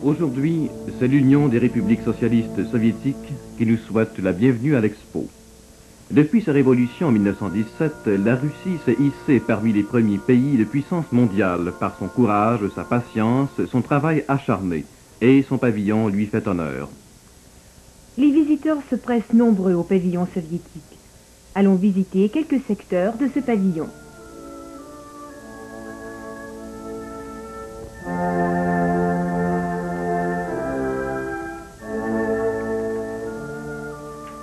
Aujourd'hui, c'est l'Union des républiques socialistes soviétiques qui nous souhaite la bienvenue à l'Expo. Depuis sa révolution en 1917, la Russie s'est hissée parmi les premiers pays de puissance mondiale par son courage, sa patience, son travail acharné, et son pavillon lui fait honneur. Les visiteurs se pressent nombreux au pavillon soviétique. Allons visiter quelques secteurs de ce pavillon.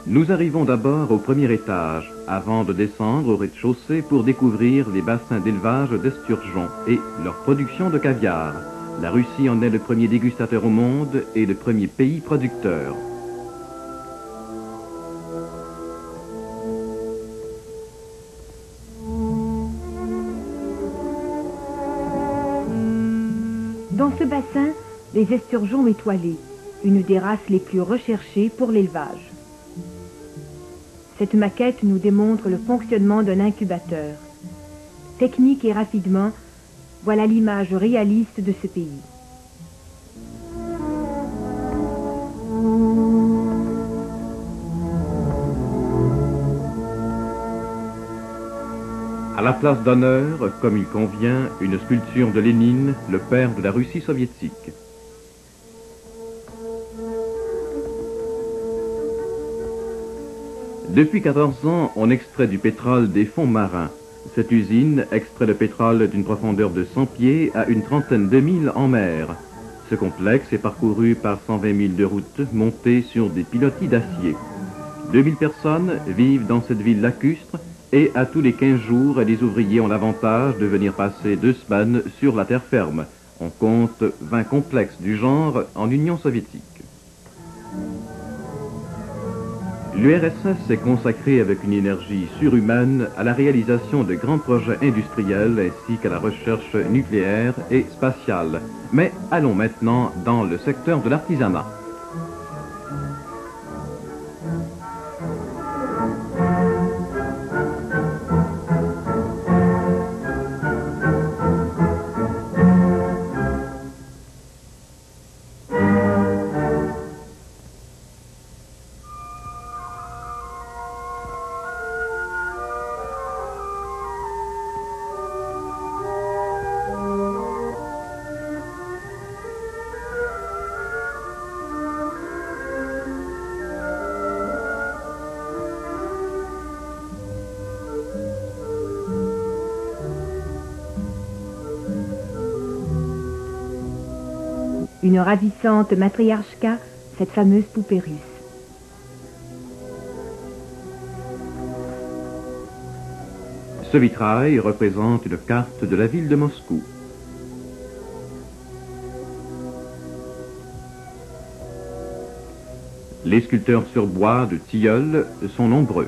Nous arrivons d'abord au premier étage, avant de descendre au rez-de-chaussée pour découvrir les bassins d'élevage d'esturgeons et leur production de caviar. La Russie en est le premier dégustateur au monde et le premier pays producteur. Dans ce bassin, les esturgeons étoilés, une des races les plus recherchées pour l'élevage. Cette maquette nous démontre le fonctionnement d'un incubateur. Technique et rapidement, voilà l'image réaliste de ce pays. À la place d'honneur, comme il convient, une sculpture de Lénine, le père de la Russie soviétique. Depuis 14 ans, on extrait du pétrole des fonds marins. Cette usine extrait le pétrole d'une profondeur de 100 pieds à une trentaine de milles en mer. Ce complexe est parcouru par 120 milles de routes montées sur des pilotis d'acier. 2000 personnes vivent dans cette ville lacustre et à tous les 15 jours, les ouvriers ont l'avantage de venir passer 2 semaines sur la terre ferme. On compte 20 complexes du genre en Union soviétique. L'URSS s'est consacrée avec une énergie surhumaine à la réalisation de grands projets industriels ainsi qu'à la recherche nucléaire et spatiale. Mais allons maintenant dans le secteur de l'artisanat. Une ravissante matriarchka, cette fameuse poupée russe. Ce vitrail représente une carte de la ville de Moscou. Les sculpteurs sur bois de tilleul sont nombreux.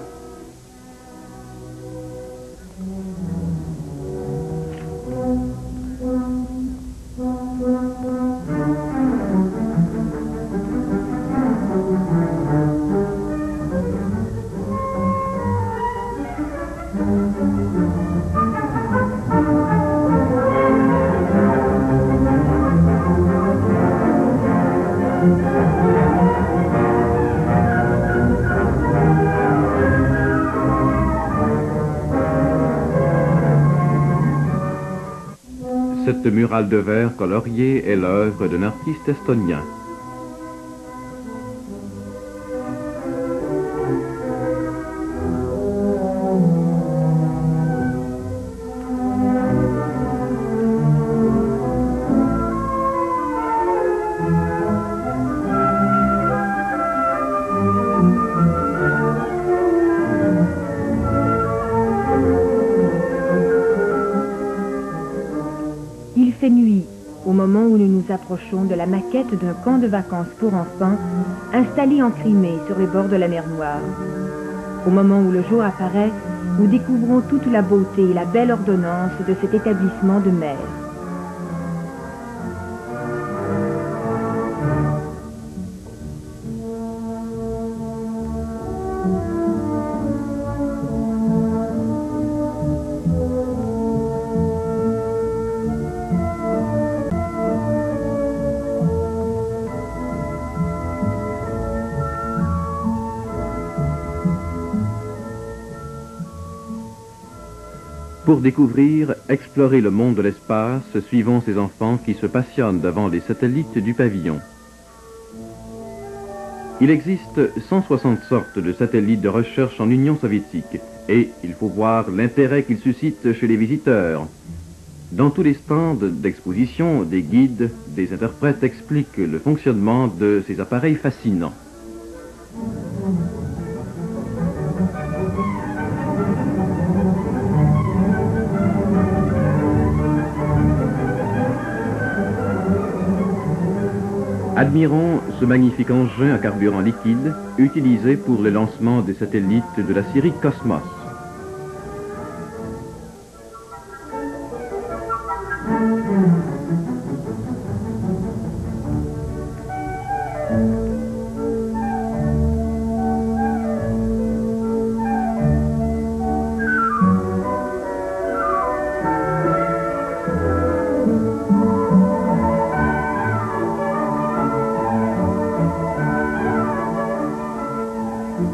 Cette murale de verre coloriée est l'œuvre d'un artiste estonien. Il fait nuit au moment où nous nous approchons de la maquette d'un camp de vacances pour enfants installé en Crimée sur les bords de la mer Noire. Au moment où le jour apparaît, nous découvrons toute la beauté et la belle ordonnance de cet établissement de mer. pour découvrir, explorer le monde de l'espace, suivant ces enfants qui se passionnent devant les satellites du pavillon. Il existe 160 sortes de satellites de recherche en Union soviétique et il faut voir l'intérêt qu'ils suscitent chez les visiteurs. Dans tous les stands d'exposition, des guides, des interprètes expliquent le fonctionnement de ces appareils fascinants. Admirons ce magnifique engin à carburant liquide utilisé pour le lancement des satellites de la série Cosmos.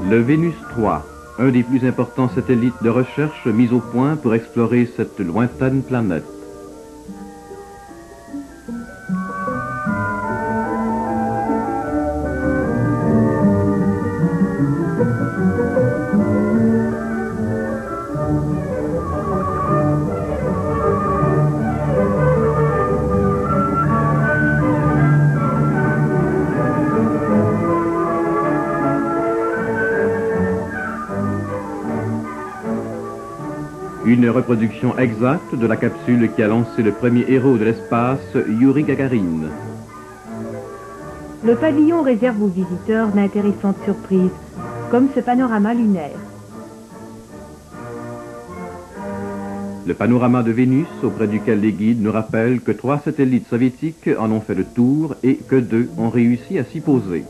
Le Vénus 3, un des plus importants satellites de recherche mis au point pour explorer cette lointaine planète. Une reproduction exacte de la capsule qui a lancé le premier héros de l'espace, Yuri Gagarin. Le pavillon réserve aux visiteurs d'intéressantes surprises, comme ce panorama lunaire. Le panorama de Vénus, auprès duquel les guides nous rappellent que 3 satellites soviétiques en ont fait le tour et que 2 ont réussi à s'y poser.